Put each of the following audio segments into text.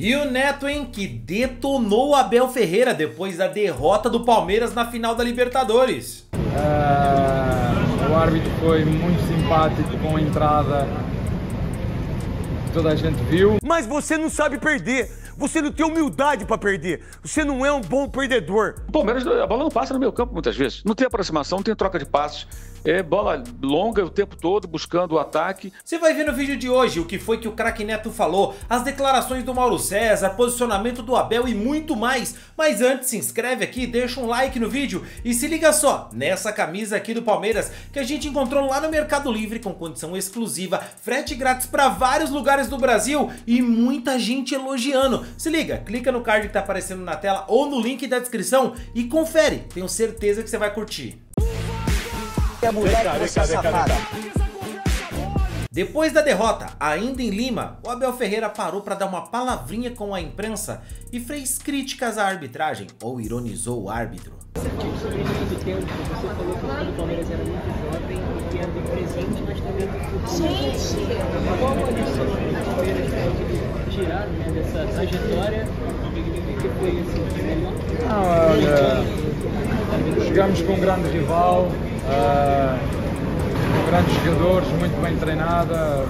E o Neto, hein, que detonou o Abel Ferreira depois da derrota do Palmeiras na final da Libertadores. O árbitro foi muito simpático com a entrada, toda a gente viu. Mas você não sabe perder, você não tem humildade para perder, você não é um bom perdedor. O Palmeiras, a bola não passa no meio campo muitas vezes, não tem aproximação, não tem troca de passes. É bola longa o tempo todo, buscando o ataque. Você vai ver no vídeo de hoje o que foi que o craque Neto falou, as declarações do Mauro César, posicionamento do Abel e muito mais. Mas antes, se inscreve aqui, deixa um like no vídeo e se liga só nessa camisa aqui do Palmeiras que a gente encontrou lá no Mercado Livre com condição exclusiva, frete grátis para vários lugares do Brasil e muita gente elogiando. Se liga, clica no card que tá aparecendo na tela ou no link da descrição e confere, tenho certeza que você vai curtir. Depois da derrota, ainda em Lima, o Abel Ferreira parou para dar uma palavrinha com a imprensa e fez críticas à arbitragem, ou ironizou o árbitro. Você falou que o Palmeiras era muito jovem e que era do presente, mas também do futuro. Gente! Qual a lição que o Palmeiras pode tirar, né, dessa trajetória? O que foi assim, melhor? Olha, chegamos com um grande rival, grandes jogadores, muito bem treinada.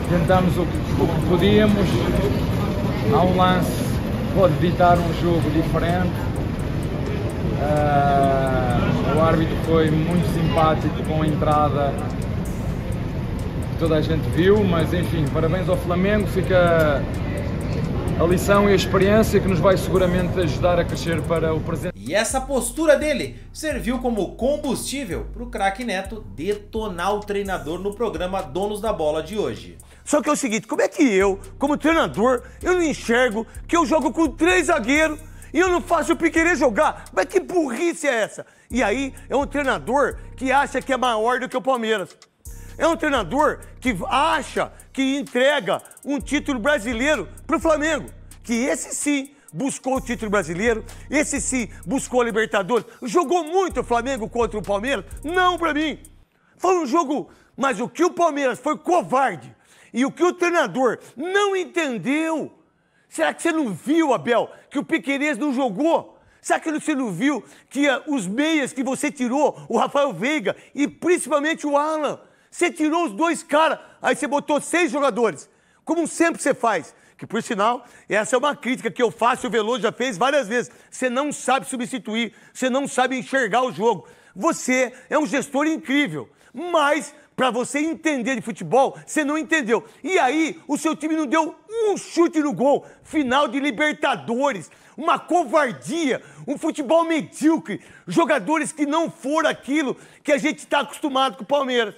Tentamos o que podíamos. Há um lance que pode ditar um jogo diferente. O árbitro foi muito simpático com a entrada, toda a gente viu, mas enfim, parabéns ao Flamengo, fica a lição e a experiência que nos vai seguramente ajudar a crescer para o presente. E essa postura dele serviu como combustível para o craque Neto detonar o treinador no programa Donos da Bola de hoje. Só que é o seguinte, como é que eu, como treinador, eu não enxergo que eu jogo com 3 zagueiros e eu não faço o Piquerez jogar? Mas que burrice é essa? E aí é um treinador que acha que é maior do que o Palmeiras. É um treinador que acha que entrega um título brasileiro para o Flamengo. Que esse sim buscou o título brasileiro, esse sim buscou a Libertadores. Jogou muito o Flamengo contra o Palmeiras? Não para mim. Foi um jogo, mas o que o Palmeiras foi covarde e o que o treinador não entendeu. Será que você não viu, Abel, que o Piquerez não jogou? Será que você não viu que os meias que você tirou, o Rafael Veiga e principalmente o Alan, você tirou os 2 caras, aí você botou 6 jogadores, como sempre você faz. Que, por sinal, essa é uma crítica que eu faço e o Veloso já fez várias vezes. Você não sabe substituir, você não sabe enxergar o jogo. Você é um gestor incrível, mas para você entender de futebol, você não entendeu. E aí, o seu time não deu um chute no gol. Final de Libertadores, uma covardia, um futebol medíocre, jogadores que não foram aquilo que a gente está acostumado com o Palmeiras.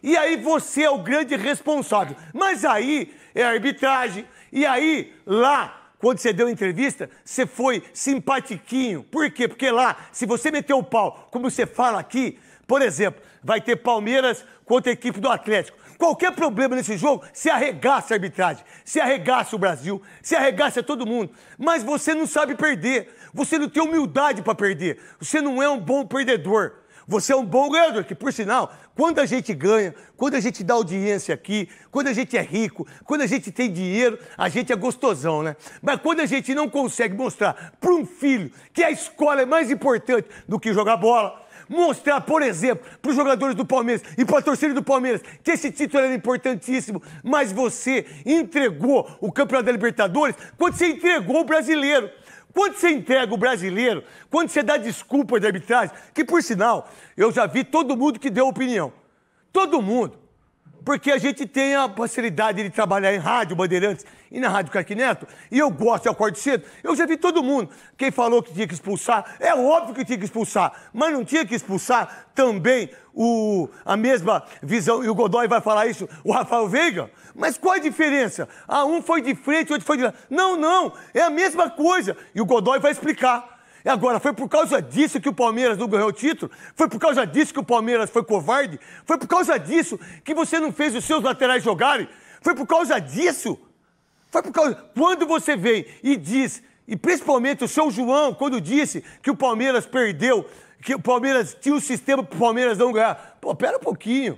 E aí você é o grande responsável. Mas aí é a arbitragem. E aí, lá, quando você deu entrevista, você foi simpatiquinho. Por quê? Porque lá, se você meter o pau, como você fala aqui, por exemplo, vai ter Palmeiras contra a equipe do Atlético. Qualquer problema nesse jogo, você arregaça a arbitragem, você arregaça o Brasil, você arregaça todo mundo. Mas você não sabe perder, você não tem humildade para perder, você não é um bom perdedor. Você é um bom ganhador, que por sinal, quando a gente ganha, quando a gente dá audiência aqui, quando a gente é rico, quando a gente tem dinheiro, a gente é gostosão, né? Mas quando a gente não consegue mostrar para um filho que a escola é mais importante do que jogar bola, mostrar, por exemplo, para os jogadores do Palmeiras e para a torcida do Palmeiras que esse título era importantíssimo, mas você entregou o Campeonato da Libertadores quando você entregou o Brasileiro. Quando você entrega o brasileiro, quando você dá desculpa de arbitragem, que por sinal, eu já vi todo mundo que deu opinião. Todo mundo. Porque a gente tem a facilidade de trabalhar em rádio Bandeirantes e na Rádio Craque Neto, e eu gosto, eu acordo cedo, eu já vi todo mundo. Quem falou que tinha que expulsar, é óbvio que tinha que expulsar, mas não tinha que expulsar também a mesma visão, e o Godoy vai falar isso, o Rafael Veiga? Mas qual a diferença? Um foi de frente, o outro foi de lá. Não, é a mesma coisa, e o Godoy vai explicar. E agora, foi por causa disso que o Palmeiras não ganhou o título? Foi por causa disso que o Palmeiras foi covarde? Foi por causa disso que você não fez os seus laterais jogarem? Foi por causa disso? Foi por causa... Quando você vem e diz, e principalmente o seu João, quando disse que o Palmeiras perdeu, que o Palmeiras tinha um sistema para o Palmeiras não ganhar. Pô, pera um pouquinho.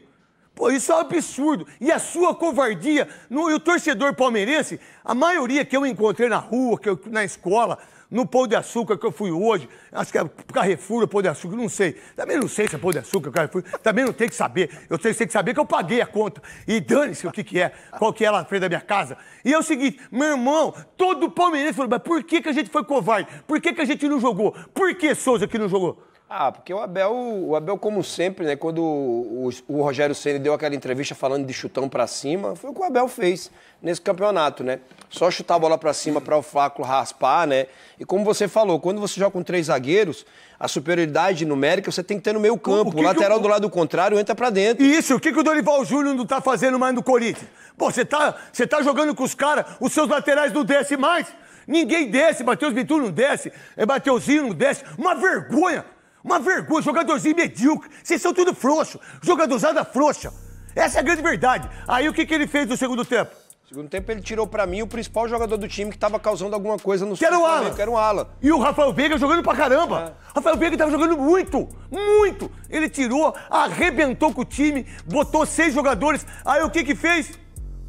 Pô, isso é um absurdo. E a sua covardia, e o torcedor palmeirense, a maioria que eu encontrei na rua, na escola, no Pão de Açúcar que eu fui hoje, acho que é Carrefour, Pão de Açúcar, não sei. Também não sei se é Pão de Açúcar, Carrefour, também não tem que saber. Eu tenho que saber que eu paguei a conta. E dane-se o que é, qual que é lá na frente da minha casa. E é o seguinte, meu irmão, todo palmeirense falou, mas por que a gente foi covarde? Por que a gente não jogou? Por que Souza que não jogou? Ah, porque o Abel, como sempre, né, quando o Rogério Ceni deu aquela entrevista falando de chutão pra cima, foi o que o Abel fez nesse campeonato, né? Só chutar a bola pra cima para o Flaco raspar, né? E como você falou, quando você joga com 3 zagueiros, a superioridade numérica você tem que ter no meio campo. O lateral do lado contrário entra pra dentro. Isso, o que o Dorival Júnior não tá fazendo mais no Corinthians? Pô, você tá jogando com os caras, os seus laterais não descem mais? Ninguém desce, Matheus Bitu não desce, Mateuzinho não desce. Uma vergonha! Uma vergonha, jogadorzinho medíocre. Vocês são tudo frouxo, jogadorzada frouxa. Essa é a grande verdade. Aí o que ele fez no segundo tempo? No segundo tempo ele tirou pra mim o principal jogador do time que tava causando alguma coisa no que era o Alan. Que era o Alan. E o Rafael Veiga jogando pra caramba. Rafael Veiga tava jogando muito, muito. Ele tirou, arrebentou com o time, botou 6 jogadores. Aí o que fez?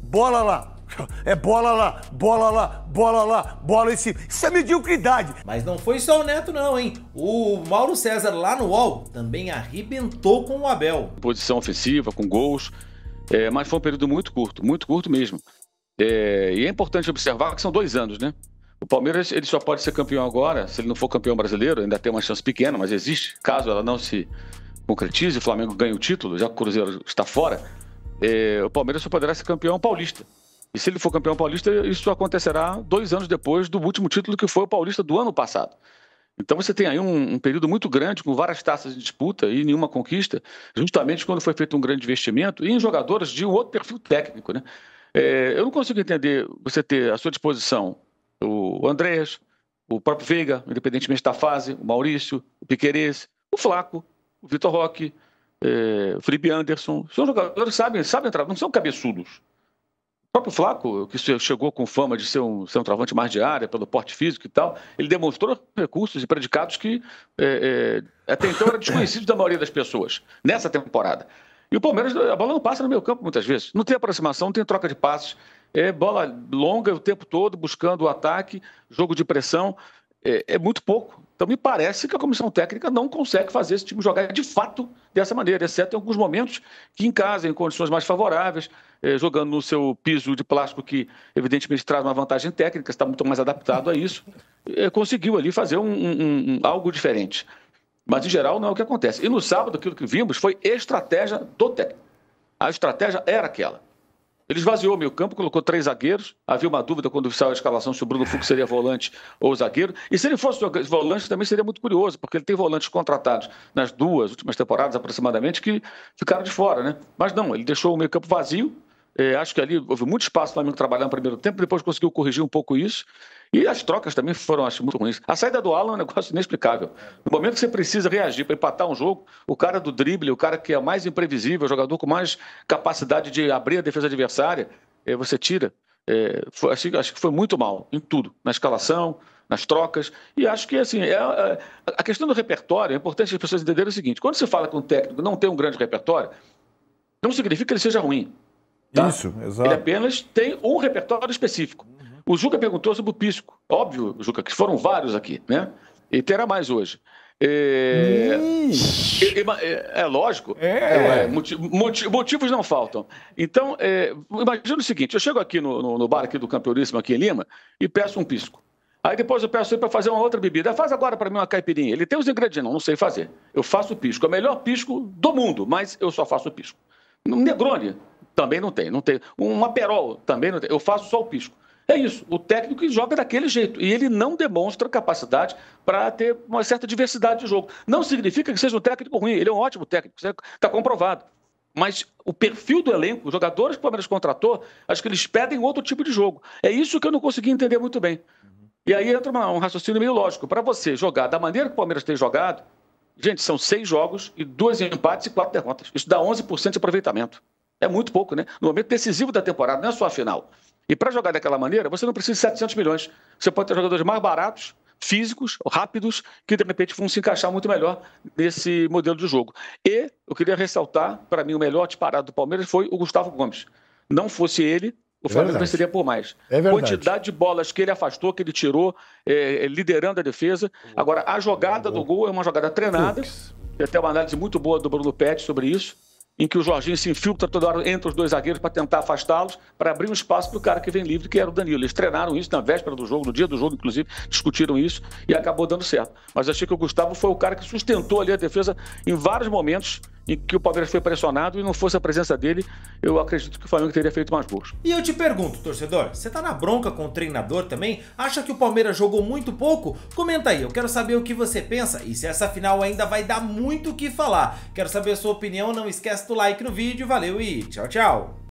Bola lá. É bola lá, bola lá, bola lá, bola em cima. Isso é mediocridade. Mas não foi só o Neto não, hein? O Mauro César lá no UOL também arrebentou com o Abel. Posição ofensiva, com gols, mas foi um período muito curto mesmo. E é importante observar que são 2 anos, né? O Palmeiras ele só pode ser campeão agora, se ele não for campeão brasileiro, ainda tem uma chance pequena, mas existe, caso ela não se concretize, o Flamengo ganhe o título, já que o Cruzeiro está fora, o Palmeiras só poderá ser campeão paulista. E se ele for campeão paulista, isso acontecerá 2 anos depois do último título, que foi o paulista do ano passado. Então você tem aí um período muito grande, com várias taças de disputa e nenhuma conquista, justamente quando foi feito um grande investimento e em jogadores de um outro perfil técnico, né? Eu não consigo entender você ter à sua disposição o Andrés, o próprio Veiga, independentemente da fase, o Maurício, o Piquerez, o Flaco, o Vitor Roque, o Felipe Anderson. São jogadores que sabem entrar, não são cabeçudos. O próprio Flaco, que chegou com fama de ser um centroavante mais de área, pelo porte físico e tal, ele demonstrou recursos e predicados que até então eram desconhecidos da maioria das pessoas, nessa temporada. E o Palmeiras, a bola não passa no meio campo muitas vezes. Não tem aproximação, não tem troca de passes. É bola longa o tempo todo, buscando o ataque, jogo de pressão. É muito pouco. Então me parece que a comissão técnica não consegue fazer esse time jogar de fato dessa maneira, exceto em alguns momentos que em casa, em condições mais favoráveis, jogando no seu piso de plástico que evidentemente traz uma vantagem técnica, está muito mais adaptado a isso, conseguiu ali fazer algo diferente. Mas, em geral, não é o que acontece. E no sábado, aquilo que vimos foi estratégia do técnico. A estratégia era aquela. Ele esvaziou o meio campo, colocou 3 zagueiros. Havia uma dúvida quando saiu a escalação se o Bruno Fux seria volante ou zagueiro. E se ele fosse volante, também seria muito curioso, porque ele tem volantes contratados nas 2 últimas temporadas, aproximadamente, que ficaram de fora, né? Mas não, ele deixou o meio campo vazio. Acho que ali houve muito espaço para o Flamengo trabalhar no primeiro tempo, depois conseguiu corrigir um pouco isso. E as trocas também foram, acho, muito ruins. A saída do Alan é um negócio inexplicável. No momento que você precisa reagir para empatar um jogo, o cara do drible, o cara que é mais imprevisível, o jogador com mais capacidade de abrir a defesa adversária, você tira. Acho que foi muito mal em tudo, na escalação, nas trocas. E acho que, assim, a questão do repertório, é importante as pessoas entenderem o seguinte: quando você fala que um técnico não tem um grande repertório, não significa que ele seja ruim. Tá? Isso, exato. Ele apenas tem um repertório específico. O Juca perguntou sobre o Pisco. Óbvio, Juca, que foram vários aqui, né? E terá mais hoje. Lógico. Motivos não faltam. Então, imagina o seguinte: eu chego aqui no bar aqui do Campeoníssimo, aqui em Lima, e peço um pisco. Aí depois eu peço ele para fazer uma outra bebida. Faz agora para mim uma caipirinha. Ele tem os ingredientes, não sei fazer. Eu faço o pisco. É o melhor pisco do mundo, mas eu só faço o pisco. Um Negroni também não tem. Um Aperol também não tem. Eu faço só o pisco. É isso, o técnico joga daquele jeito e ele não demonstra capacidade para ter uma certa diversidade de jogo. Não significa que seja um técnico ruim, ele é um ótimo técnico, está comprovado. Mas o perfil do elenco, os jogadores que o Palmeiras contratou, acho que eles pedem outro tipo de jogo. É isso que eu não consegui entender muito bem. E aí entra um raciocínio meio lógico. Para você jogar da maneira que o Palmeiras tem jogado, gente, são 6 jogos e 2 empates e 4 derrotas. Isso dá 11% de aproveitamento. É muito pouco, né? No momento decisivo da temporada, não é só a final. E para jogar daquela maneira, você não precisa de 700 milhões. Você pode ter jogadores mais baratos, físicos, rápidos, que de repente vão se encaixar muito melhor nesse modelo de jogo. E eu queria ressaltar, para mim, o melhor disparado do Palmeiras foi o Gustavo Gomes. Não fosse ele, o Flamengo venceria por mais. Quantidade de bolas que ele afastou, que ele tirou, liderando a defesa. Agora, a jogada do gol é uma jogada treinada. Tem até uma análise muito boa do Bruno Pet sobre isso, em que o Jorginho se infiltra toda hora entre os dois zagueiros para tentar afastá-los, para abrir um espaço para o cara que vem livre, que era o Danilo. Eles treinaram isso na véspera do jogo, no dia do jogo, inclusive, discutiram isso e acabou dando certo. Mas achei que o Gustavo foi o cara que sustentou ali a defesa em vários momentos em que o Palmeiras foi pressionado e não fosse a presença dele, eu acredito que o Flamengo teria feito mais gols. E eu te pergunto, torcedor, você tá na bronca com o treinador também? Acha que o Palmeiras jogou muito pouco? Comenta aí, eu quero saber o que você pensa e se essa final ainda vai dar muito o que falar. Quero saber a sua opinião, não esquece do like no vídeo, valeu e tchau, tchau!